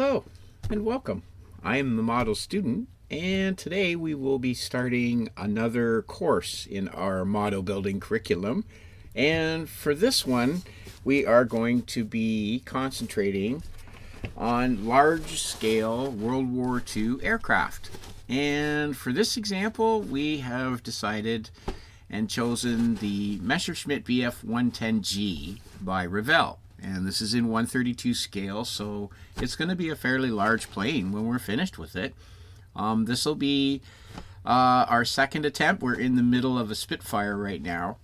Hello and welcome. I am the model student, and today we will be starting another course in our model building curriculum. And for this one, we are going to be concentrating on large scale World War II aircraft. And for this example, we have decided and chosen the Messerschmitt BF-110G by Revell. And this is in 132 scale, so it's going to be a fairly large plane when we're finished with it. This will be our second attempt. We're in the middle of a Spitfire right now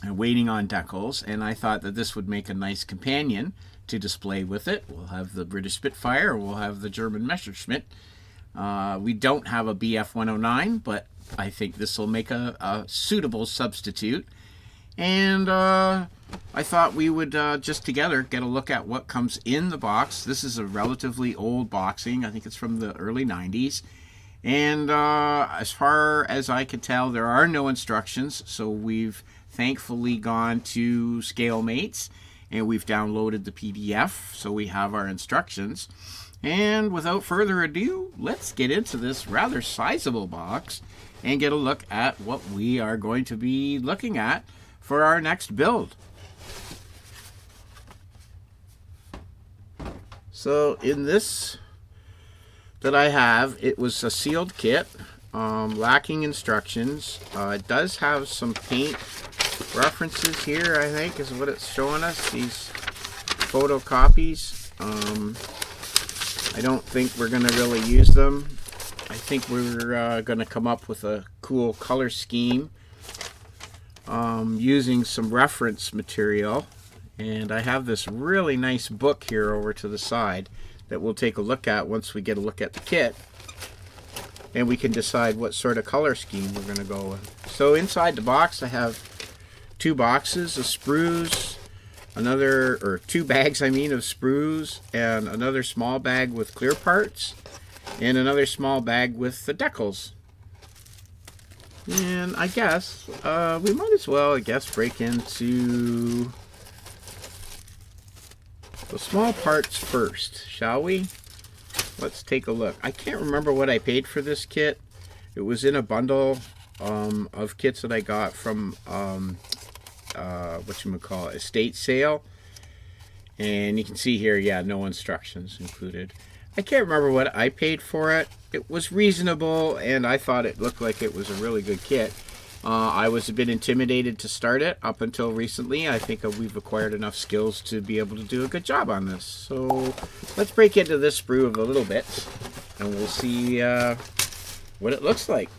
and waiting on decals, and I thought that this would make a nice companion to display with it. We'll have the British Spitfire, we'll have the German Messerschmitt. We don't have a BF-109, but I think this will make a suitable substitute. And I thought we would just together get a look at what comes in the box. This is a relatively old boxing. I think it's from the early 90s. And as far as I can tell, there are no instructions. So we've thankfully gone to ScaleMates and we've downloaded the PDF. So we have our instructions. And without further ado, let's get into this rather sizable box and get a look at what we are going to be looking at for our next build. So in this that I have, it was a sealed kit, lacking instructions. It does have some paint references here, I think is what it's showing us, these photocopies. I don't think we're going to really use them. I think we're going to come up with a cool color scheme using some reference material. And I have this really nice book here over to the side that we'll take a look at once we get a look at the kit. And we can decide what sort of color scheme we're going to go with. So inside the box I have two boxes of sprues, two bags of sprues, and another small bag with clear parts, and another small bag with the decals. And I guess we might as well, break into the small parts first, shall we? Let's take a look. I can't remember what I paid for this kit. It was in a bundle of kits that I got from estate sale. And you can see here, yeah, no instructions included. I can't remember what I paid for it. It was reasonable, and I thought it looked like it was a really good kit. I was a bit intimidated to start it up until recently. I think we've acquired enough skills to be able to do a good job on this. So let's break into this sprue a little bit, and we'll see what it looks like.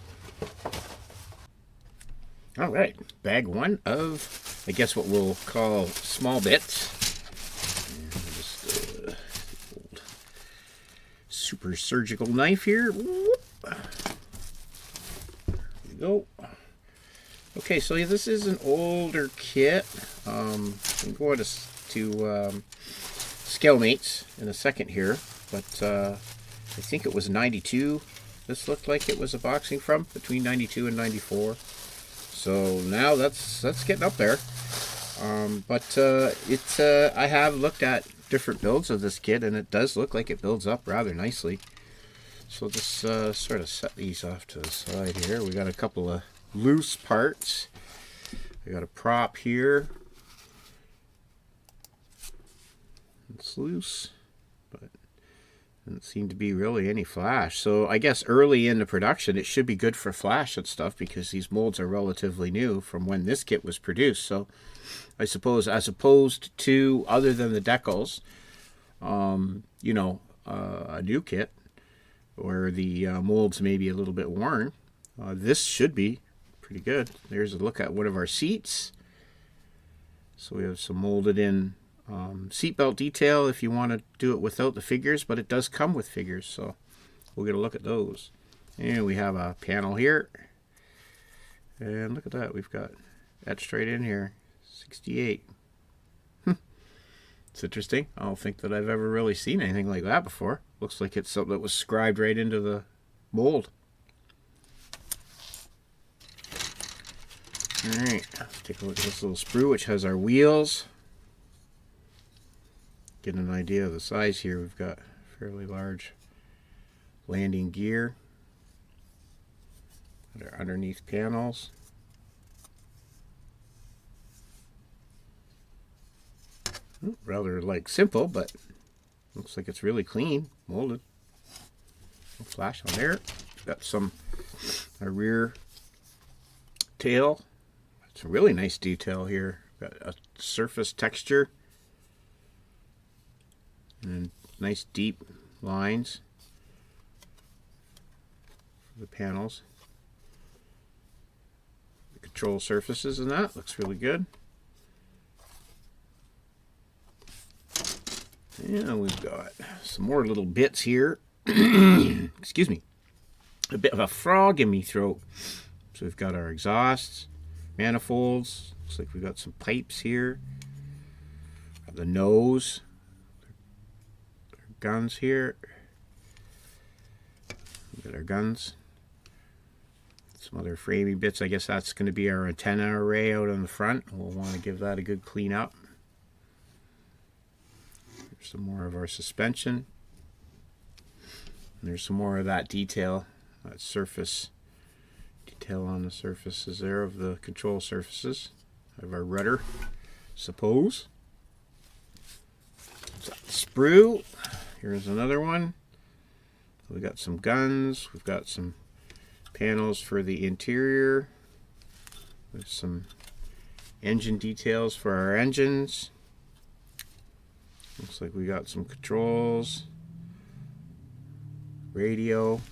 All right, bag one of, I guess, what we'll call small bits. Old super surgical knife here. Whoop. There we go. Okay, so this is an older kit. I'm going to ScaleMates in a second here, but I think it was 92. This looked like it was a boxing from between 92 and 94. So now that's getting up there. I have looked at different builds of this kit, and it does look like it builds up rather nicely. So let's sort of set these off to the side here. We got a couple of loose parts. I got a prop here. It's loose, but doesn't seem to be really any flash. So I guess early in the production it should be good for flash and stuff, because these molds are relatively new from when this kit was produced. So I suppose, as opposed to, other than the decals, a new kit where the molds may be a little bit worn, this should be pretty good. There's a look at one of our seats. So we have some molded in seatbelt detail if you want to do it without the figures, but it does come with figures, so we'll get a look at those. And we have a panel here, and look at that, we've got etched right in here, 68. It's interesting. I don't think that I've ever really seen anything like that before. Looks like it's something that was scribed right into the mold. Alright, let's take a look at this little sprue, which has our wheels. Get an idea of the size here. We've got fairly large landing gear. Our underneath panels. Rather like simple, but looks like it's really clean, molded. No flash on there. Got some rear tail. It's a really nice detail here. Got a surface texture and nice deep lines for the panels. The control surfaces and that looks really good. And we've got some more little bits here. Excuse me. A bit of a frog in me throat. So we've got our exhausts, manifolds. Looks like we've got some pipes here. Got the nose. Our guns here. We've got our guns. Some other framing bits. I guess that's going to be our antenna array out on the front. We'll want to give that a good clean up. Some more of our suspension. And there's some more of that detail, that surface detail on the surfaces there of the control surfaces of our rudder, suppose. So sprue. Here's another one. So we got some guns. We've got some panels for the interior. With some engine details for our engines. Looks like we got some controls, radio,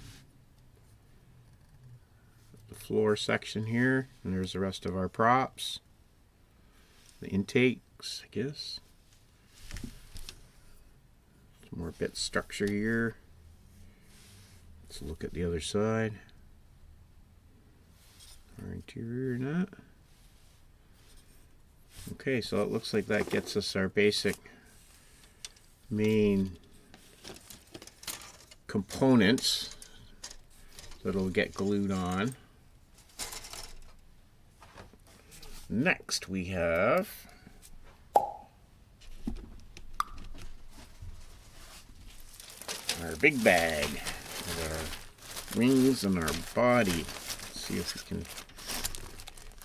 the floor section here, and there's the rest of our props, the intakes, I guess. Some more bit structure here. Let's look at the other side. Our interior and that. Okay, so it looks like that gets us our basic main components that'll get glued on. Next we have our big bag with our wings and our body. Let's see if we can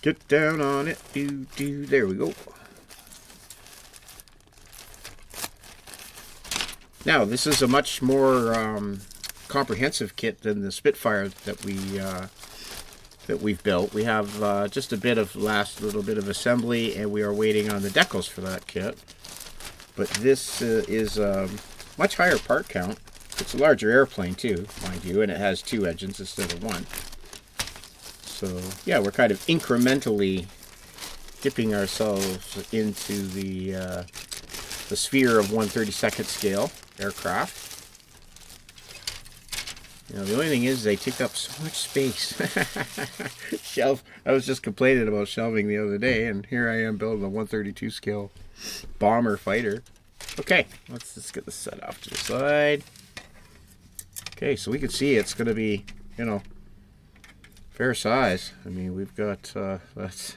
get down on it. There we go. Now, this is a much more comprehensive kit than the Spitfire that we've built. We have just a bit of little bit of assembly, and we are waiting on the decals for that kit. But this is a much higher part count. It's a larger airplane too, mind you, and it has 2 engines instead of 1. So yeah, we're kind of incrementally dipping ourselves into the sphere of 1/32 scale aircraft. You know, the only thing is they take up so much space. I was just complaining about shelving the other day, and here I am building a 1/32 scale bomber fighter. Okay, let's just get this set off to the side. Okay, so we can see it's going to be, you know, fair size. I mean, we've got that's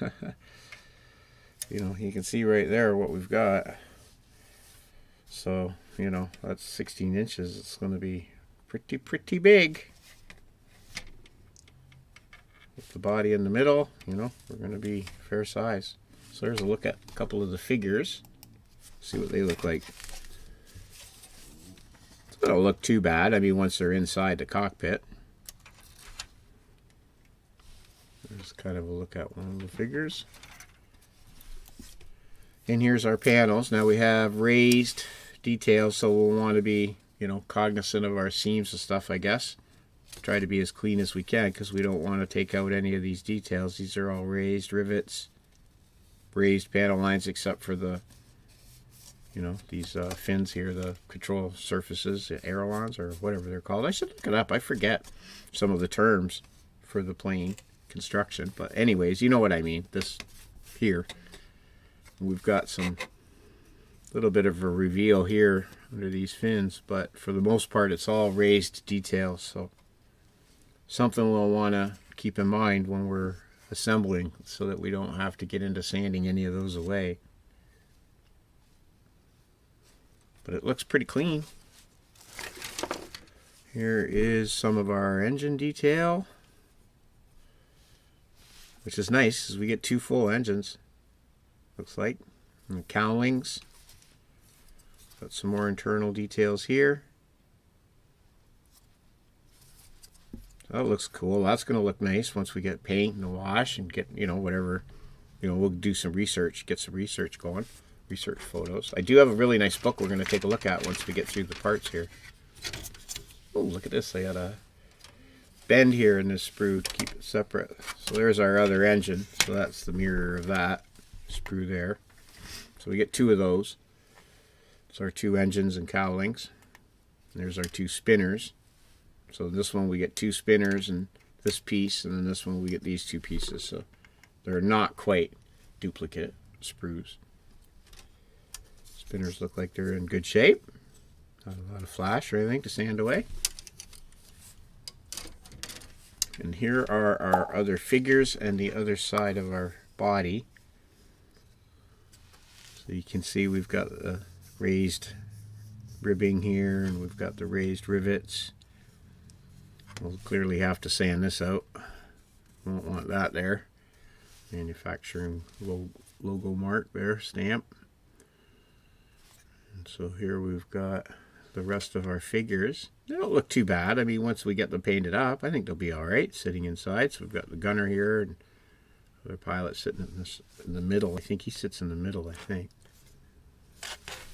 you know, you can see right there what we've got. So, you know, that's 16 inches. It's going to be pretty big. With the body in the middle, you know, we're going to be fair size. So there's a look at a couple of the figures. See what they look like. They don't look too bad. I mean, once they're inside the cockpit. There's kind of a look at one of the figures. And here's our panels. Now we have raised details, so we'll want to be, you know, cognizant of our seams and stuff, I guess. Try to be as clean as we can because we don't want to take out any of these details. These are all raised rivets, raised panel lines, except for the, you know, these fins here, the control surfaces, the ailerons, or whatever they're called. I should look it up. I forget some of the terms for the plane construction. But anyways, you know what I mean. This here. We've got some little bit of a reveal here under these fins, but for the most part it's all raised details, so something we'll want to keep in mind when we're assembling so that we don't have to get into sanding any of those away. But it looks pretty clean. Here is some of our engine detail, which is nice because we get 2 full engines, looks like. And the cowlings. Got some more internal details here. That looks cool. That's going to look nice once we get paint and a wash and get, whatever. We'll do some research, get some research going. Research photos. I do have a really nice book we're going to take a look at once we get through the parts here. Oh, look at this. I got a bend here in this sprue to keep it separate. So there's our other engine. So that's the mirror of that sprue there. So we get 2 of those. It's our 2 engines and cowlings. And there's our 2 spinners. So this one we get 2 spinners and this piece, and then this one we get these 2 pieces. So they're not quite duplicate sprues. Spinners look like they're in good shape. Not a lot of flash or anything to sand away. And here are our other figures and the other side of our body. So you can see we've got the raised ribbing here, and we've got the raised rivets. We'll clearly have to sand this out. Won't want that there. Manufacturing logo mark there, stamp. And so here we've got the rest of our figures. They don't look too bad. I mean, once we get them painted up, I think they'll be alright sitting inside. So we've got the gunner here and the pilot sitting in the middle. I think he sits in the middle, I think.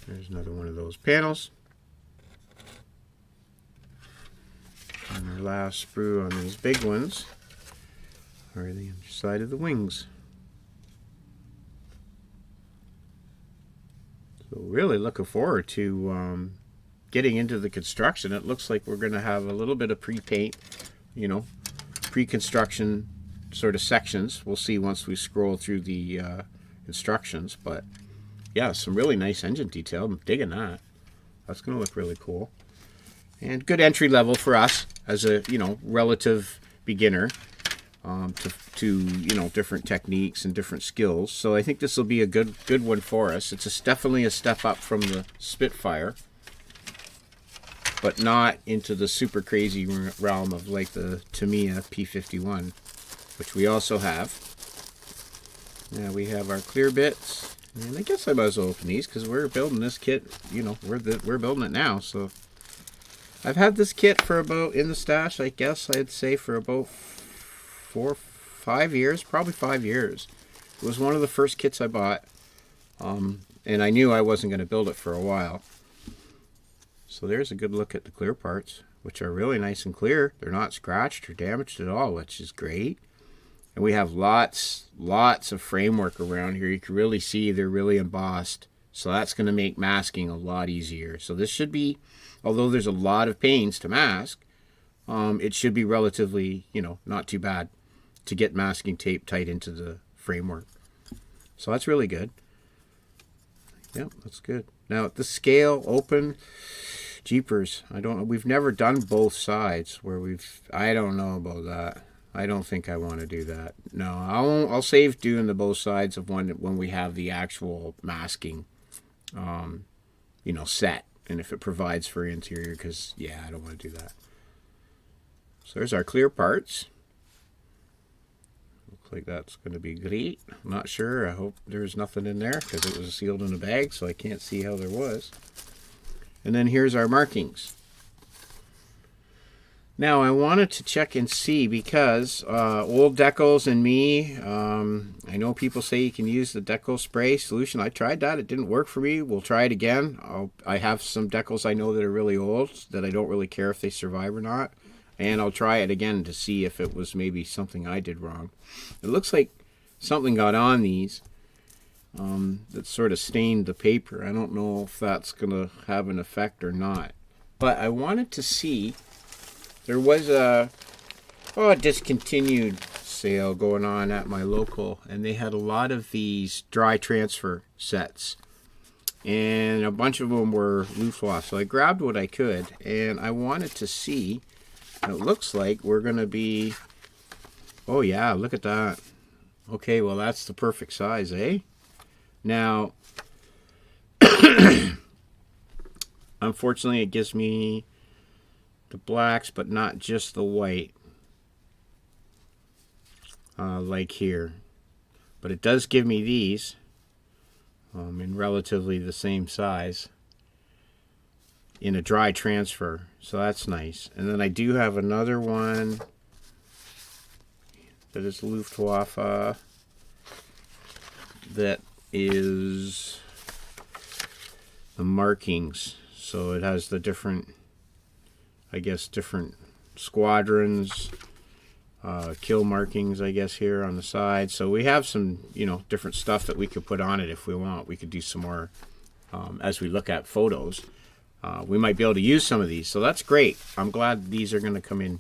There's another one of those panels. And our last sprue on these big ones are the underside of the wings. So really looking forward to getting into the construction. It looks like we're going to have a little bit of pre-paint, pre-construction sort of sections. We'll see once we scroll through the instructions. But yeah, some really nice engine detail. I'm digging that. That's going to look really cool. And good entry level for us as a, relative beginner to different techniques and different skills. So I think this will be a good one for us. It's definitely a step up from the Spitfire, but not into the super crazy realm of like the Tamiya P51, which we also have. Now we have our clear bits, and I guess I might as well open these because we're building this kit. We're building it now, so. I've had this kit for about, in the stash, I guess I'd say for about 5 years, probably 5 years. It was one of the first kits I bought, and I knew I wasn't going to build it for a while. So there's a good look at the clear parts, which are really nice and clear. They're not scratched or damaged at all, which is great. And we have lots of framework around here. You can really see they're really embossed. So that's going to make masking a lot easier. So this should be, although there's a lot of pains to mask, it should be relatively, not too bad to get masking tape tight into the framework. So that's really good. Yep, that's good. Now the scale open, jeepers. We've never done both sides where I don't know about that. I don't think I want to do that. No, I'll save doing the both sides of one when we have the actual masking, set. And if it provides for interior, because, yeah, I don't want to do that. So there's our clear parts. Looks like that's going to be great. I'm not sure. I hope there's nothing in there because it was sealed in a bag, so I can't see how there was. And then here's our markings. Now I wanted to check and see because old decals and me, I know people say you can use the decal spray solution. I tried that. It didn't work for me. We'll try it again. I have some decals I know that are really old that I don't really care if they survive or not. And I'll try it again to see if it was maybe something I did wrong. It looks like something got on these that sort of stained the paper. I don't know if that's going to have an effect or not. But I wanted to see. There was a discontinued sale going on at my local, and they had a lot of these dry transfer sets, and a bunch of them were loose wash. So I grabbed what I could, and I wanted to see. It looks like we're going to be. Oh yeah, look at that. Okay, well that's the perfect size, eh? Now, unfortunately, it gives me the blacks, but not just the white, like here. But it does give me these in relatively the same size in a dry transfer, so that's nice. And then I do have another one that is Luftwaffe that is the markings. So it has the different, I guess, different squadrons, kill markings, I guess, here on the side. So we have some, you know, different stuff that we could put on it if we want. We could do some more as we look at photos. We might be able to use some of these, so that's great. I'm glad these are going to come in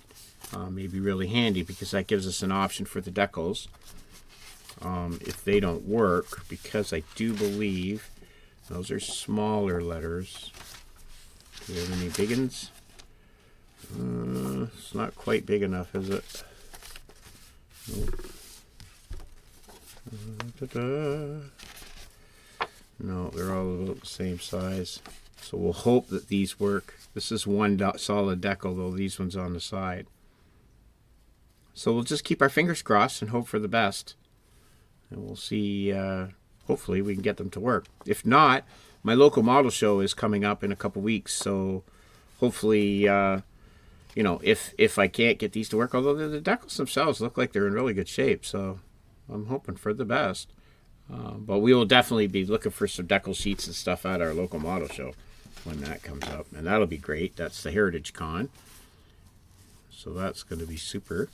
maybe really handy, because that gives us an option for the decals if they don't work, because I do believe those are smaller letters. Do we have any big ones? It's not quite big enough, is it? Nope. No, they're all about the same size. So we'll hope that these work. This is one solid decal, though these ones on the side. So we'll just keep our fingers crossed and hope for the best. And we'll see, hopefully we can get them to work. If not, my local model show is coming up in a couple weeks. So hopefully, you know, if I can't get these to work, although the decals themselves look like they're in really good shape. So I'm hoping for the best. But we will definitely be looking for some decal sheets and stuff at our local model show when that comes up, and that'll be great. That's the Heritage Con, so that's going to be super.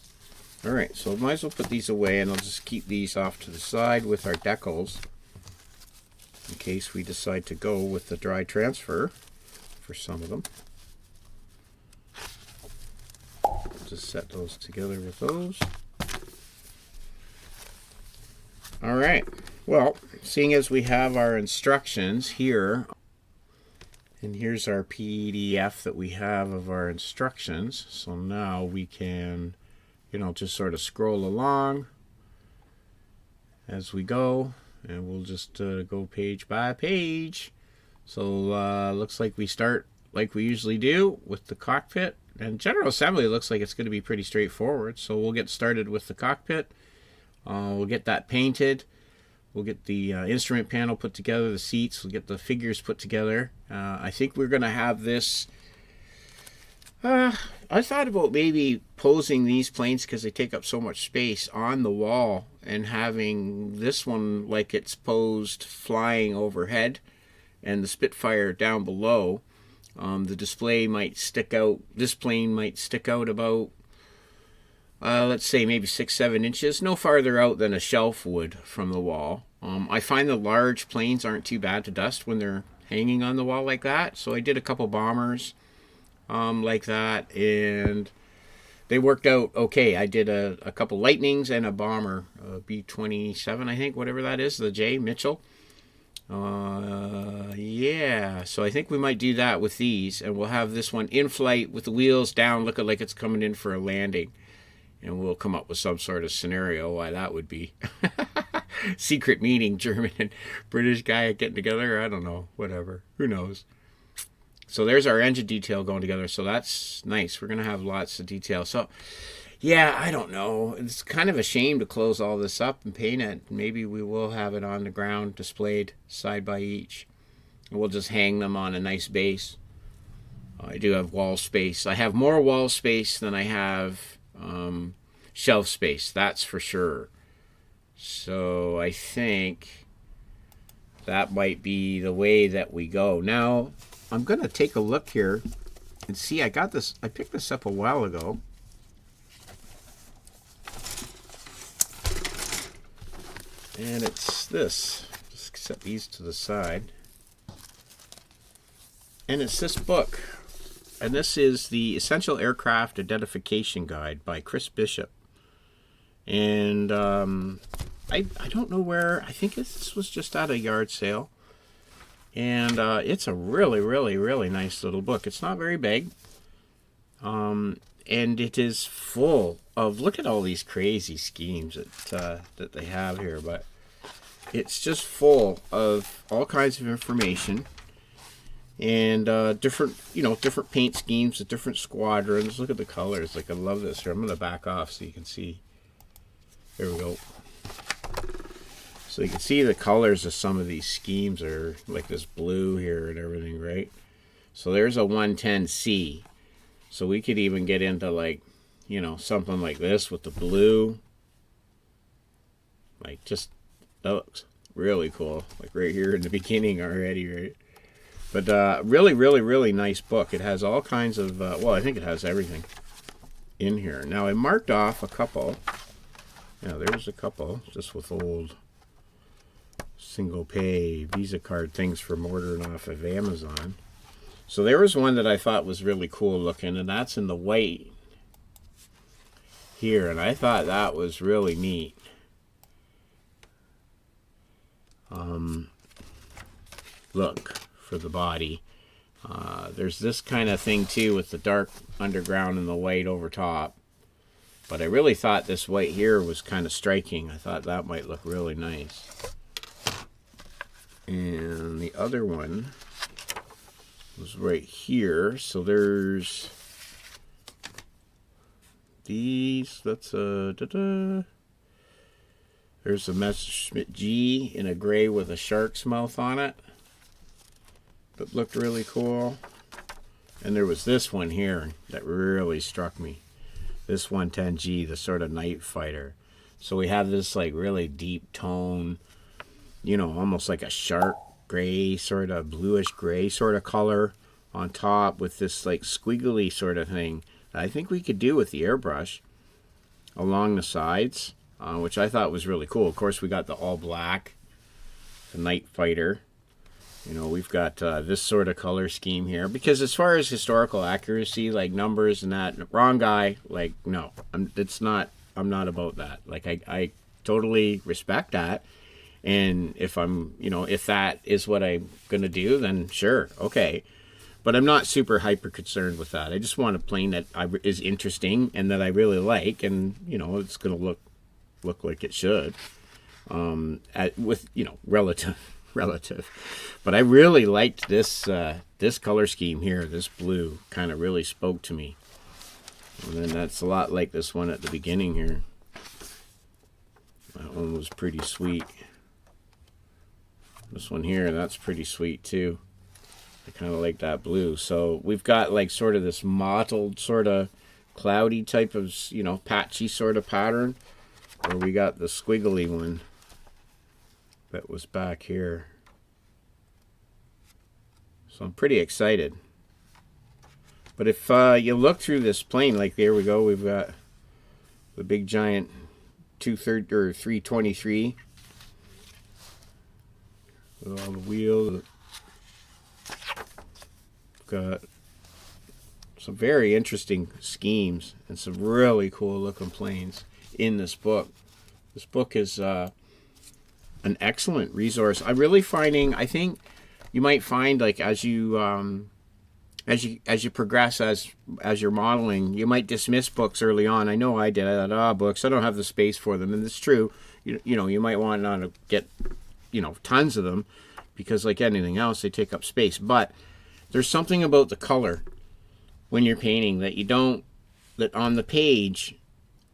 All right, so I might as well put these away, and I'll just keep these off to the side with our decals in case we decide to go with the dry transfer for some of them. Just set those together with those. All right, well, seeing as we have our instructions here, and here's our PDF that we have of our instructions, so now we can, you know, just sort of scroll along as we go, and we'll just go page by page. So looks like we start like we usually do with the cockpit, and general assembly looks like it's going to be pretty straightforward. So we'll get started with the cockpit. We'll get that painted. We'll get the instrument panel put together, the seats. We'll get the figures put together. I think we're going to have this. I thought about maybe posing these planes, because they take up so much space, on the wall, and having this one like it's posed flying overhead and the Spitfire down below. The display might stick out. This plane might stick out about, let's say maybe 6-7 inches, no farther out than a shelf would from the wall. I find the large planes aren't too bad to dust when they're hanging on the wall like that. So I did a couple bombers like that, and they worked out okay. I did a couple Lightnings and a bomber, B-27, I think, whatever that is, the J, Mitchell. Yeah, so I think we might do that with these, and we'll have this one in flight with the wheels down, looking like it's coming in for a landing. And we'll come up with some sort of scenario why that would be. Secret meeting, German and British guy getting together. I don't know. Whatever. Who knows? So there's our engine detail going together. So that's nice. We're going to have lots of detail. So, yeah, I don't know. It's kind of a shame to close all this up and paint it. Maybe we will have it on the ground displayed side by each. And we'll just hang them on a nice base. I do have wall space. I have more wall space than I have shelf space, that's for sure. So I think that might be the way that we go. Now I'm gonna take a look here and see. I picked this up a while ago, and it's this. Just set these to the side, and it's this book. And this is the Essential Aircraft Identification Guide by Chris Bishop. And I don't know where. I think this was just at a yard sale. And it's a really, really, really nice little book. It's not very big. And it is full of, look at all these crazy schemes that they have here. But it's just full of all kinds of information. and different, different paint schemes, different squadrons. Look at the colors. Like, I love this here. I'm going to back off so you can see. There we go. So you can see the colors of some of these schemes are like this blue here and everything, right? So there's a 110C. So we could even get into like, something like this with the blue. Like, just, that looks really cool. Like right here in the beginning already, right? But really, really, really nice book. It has all kinds of, well, I think it has everything in here. Now, I marked off a couple. Yeah, there's a couple just with old single pay Visa card things from ordering off of Amazon. So there was one that I thought was really cool looking, and that's in the white here, and I thought that was really neat. Look for the body. There's this kind of thing too with the dark underground and the white over top. But I really thought this white here was kind of striking. I thought that might look really nice. And the other one was right here. So there's these. That's a there's a Messerschmitt G in a gray with a shark's mouth on it. That looked really cool. And there was this one here that really struck me. This 110G, the sort of night fighter. So we have this like really deep tone, almost like a shark gray, sort of bluish gray sort of color on top with this like squiggly sort of thing that I think we could do with the airbrush along the sides, which I thought was really cool. Of course, we got the all black, the night fighter. We've got this sort of color scheme here. Because as far as historical accuracy, like numbers and that, wrong guy, like, no. I'm not about that. Like, I totally respect that. And if if that is what I'm going to do, then sure, okay. But I'm not super hyper concerned with that. I just want a plane that is interesting and that I really like. And, it's going to look like it should. With, relative. But I really liked this this color scheme here. This blue kind of really spoke to me. And then that's a lot like this one at the beginning here. That one was pretty sweet. This one here, that's pretty sweet too. I kind of like that blue. So we've got like sort of this mottled, sort of cloudy type of, patchy sort of pattern. Where we got the squiggly one that was back here. So I'm pretty excited. But if you look through this plane, like there we go, we've got the big giant 323 with all the wheels. Got some very interesting schemes and some really cool looking planes in this book. This book is an excellent resource. I'm really finding, I think you might find, like, as you progress as you're modeling, you might dismiss books early on. I know I did. I thought, books, I don't have the space for them. And it's true. You might want not to get, tons of them because, like anything else, they take up space. But there's something about the color when you're painting that on the page,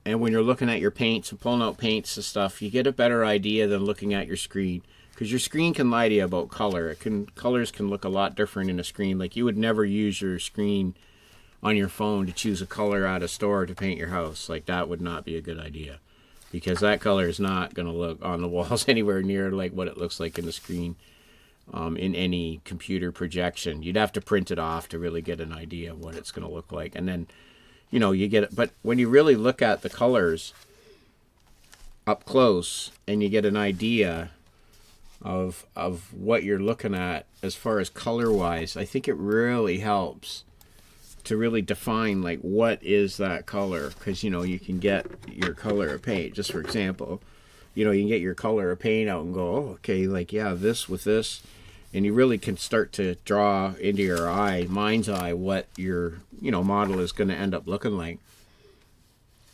and when you're looking at your paints and pulling out paints and stuff, you get a better idea than looking at your screen. Because your screen can lie to you about color. Colors can look a lot different in a screen. Like, you would never use your screen on your phone to choose a color at a store to paint your house. Like, that would not be a good idea. Because that color is not going to look on the walls anywhere near like what it looks like in the screen in any computer projection. You'd have to print it off to really get an idea of what it's going to look like. And then, you get it. But when you really look at the colors up close and you get an idea of what you're looking at as far as color wise, I think it really helps to really define like what is that color. Because you can get your color of paint, just for example, you can get your color of paint out and go, oh, okay, like, yeah, this with this, and you really can start to draw into your mind's eye what your model is going to end up looking like.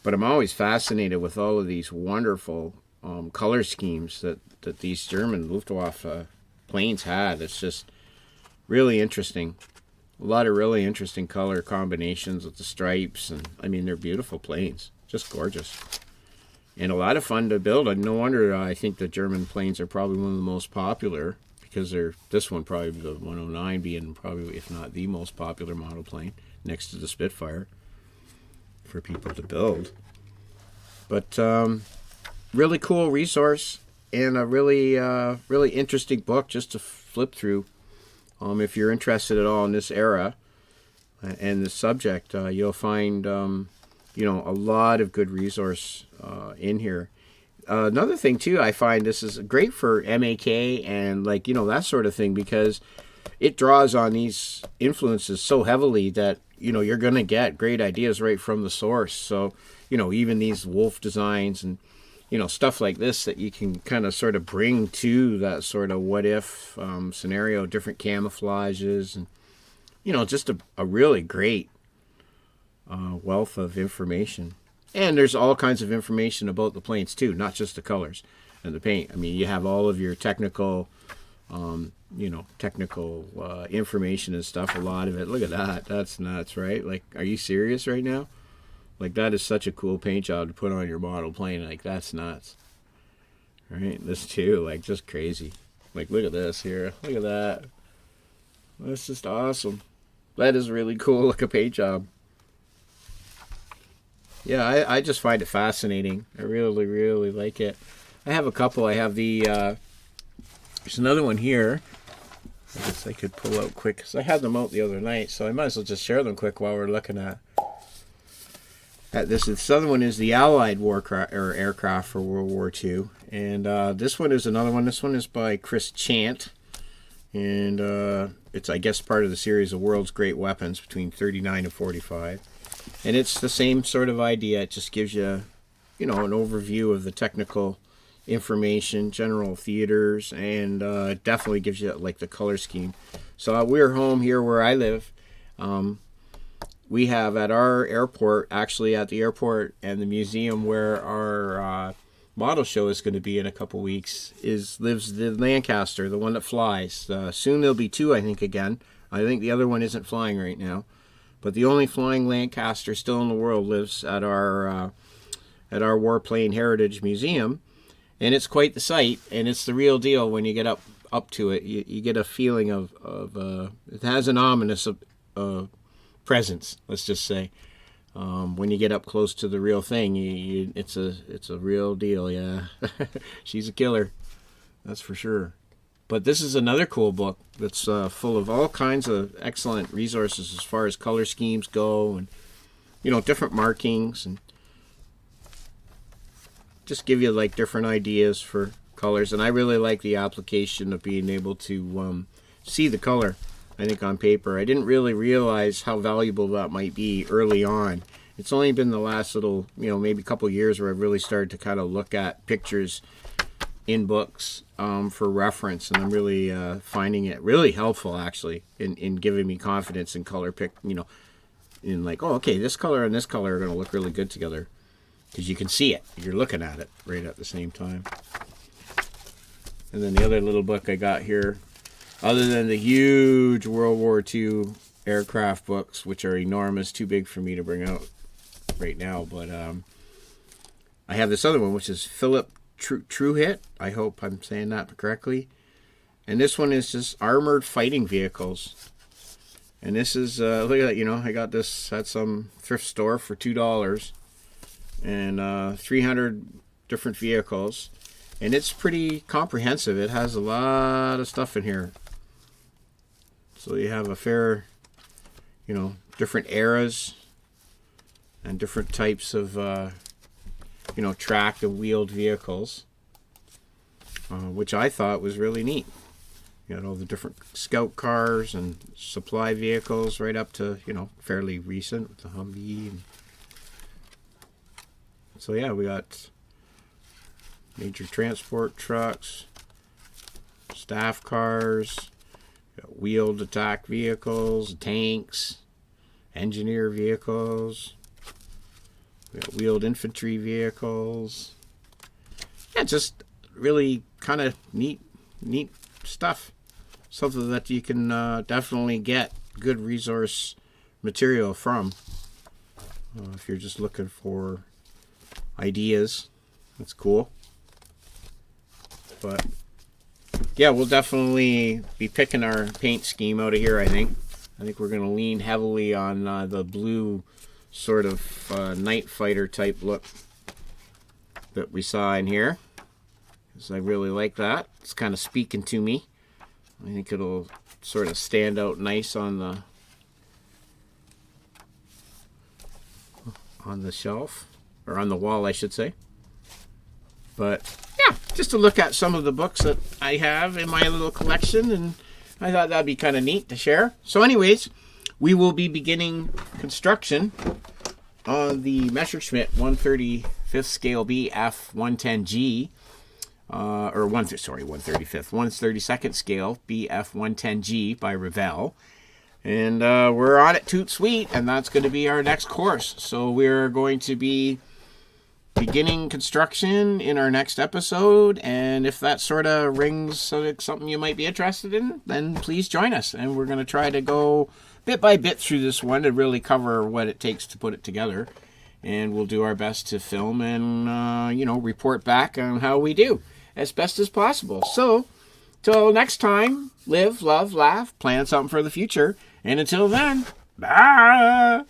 But I'm always fascinated with all of these wonderful color schemes that these German Luftwaffe planes had. It's just Really interesting. A lot of really interesting color combinations with the stripes, and I mean, they're beautiful planes. Just gorgeous. And a lot of fun to build. And no wonder I think the German planes are probably one of the most popular, because they're, this one probably, the 109 being probably, if not the most popular model plane next to the Spitfire for people to build. But really cool resource, and a really really interesting book just to flip through. If you're interested at all in this era and this subject, you'll find you know, a lot of good resource in here. Another thing too, I find this is great for MAK and, like, you know, that sort of thing, because it draws on these influences so heavily that, you know, you're going to get great ideas right from the source. So, you know, even these wolf designs and, you know, stuff like this that you can kind of sort of bring to that sort of what if scenario, different camouflages, and, you know, just a really great wealth of information. And there's all kinds of information about the planes too, not just the colors and the paint. I mean, you have all of your technical, you know, technical information and stuff. A lot of it. Look at that. That's nuts, right? Like, are you serious right now? Like, that is such a cool paint job to put on your model plane. Like, that's nuts. Right? This too, like, just crazy. Like, look at this here. Look at that. That's just awesome. That is really cool. Look, a paint job. Yeah, I just find it fascinating. I really, really like it. I have a couple. I have the, there's another one here. I guess I could pull out quick, because I had them out the other night, so I might as well just share them quick while we're looking at this. This other one is the Allied warcraft, or aircraft for World War II. And this one is another one. This one is by Chris Chant. And it's, I guess, part of the series of World's Great Weapons between 39 and 45. And it's the same sort of idea. It just gives you, you know, an overview of the technical information, general theaters, and definitely gives you, like, the color scheme. So we're home here where I live. We have at our airport, actually at the airport and the museum where our model show is going to be in a couple weeks, lives the Lancaster, the one that flies. Soon there'll be two, I think, again. I think the other one isn't flying right now. But the only flying Lancaster still in the world lives at our Warplane Heritage Museum, and it's quite the sight. And it's the real deal when you get up to it. You get a feeling of it has an ominous presence. Let's just say when you get up close to the real thing, it's a real deal. Yeah, she's a killer, that's for sure. But this is another cool book that's full of all kinds of excellent resources as far as color schemes go, and, you know, different markings, and just give you, like, different ideas for colors. And I really like the application of being able to see the color, I think, on paper. I didn't really realize how valuable that might be early on. It's only been the last little, you know, maybe a couple of years where I've really started to kind of look at pictures in books for reference, and I'm really finding it really helpful, actually, in giving me confidence in color pick, you know, in, like, oh, okay, this color and this color are going to look really good together, because you can see it. You're looking at it right at the same time. And then the other little book I got here, other than the huge World War II aircraft books, which are enormous, too big for me to bring out right now, but I have this other one, which is Philip Truhit. I hope I'm saying that correctly. And this one is just armored fighting vehicles. And this is, look at that, you know, I got this at some thrift store for $2. And 300 different vehicles. And it's pretty comprehensive. It has a lot of stuff in here. So you have a fair, you know, different eras and different types of you know, tracked and wheeled vehicles, which I thought was really neat. You got all the different scout cars and supply vehicles, right up to, you know, fairly recent with the Humvee. And so yeah, we got major transport trucks, staff cars, got wheeled attack vehicles, tanks, engineer vehicles. We got wheeled infantry vehicles. Yeah, just really kind of neat stuff. something that you can definitely get good resource material from. If you're just looking for ideas, that's cool. But yeah, we'll definitely be picking our paint scheme out of here, I think. I think we're going to lean heavily on the blue sort of night fighter type look that we saw in here, because I really like that. It's kind of speaking to me. I think it'll sort of stand out nice on the shelf, or on the wall, I should say. But yeah, just to look at some of the books that I have in my little collection, and I thought that'd be kind of neat to share. So anyways, we will be beginning construction on the Messerschmitt 135th scale BF-110G, or 135th, 132nd scale BF-110G by Revell. And we're on it toot sweet, and that's going to be our next course. So we're going to be beginning construction in our next episode, and if that sort of rings something you might be interested in, then please join us. And we're going to try to go bit by bit through this one to really cover what it takes to put it together, and we'll do our best to film and report back on how we do as best as possible. So till next time, live, love, laugh, plan something for the future, and until then, bye.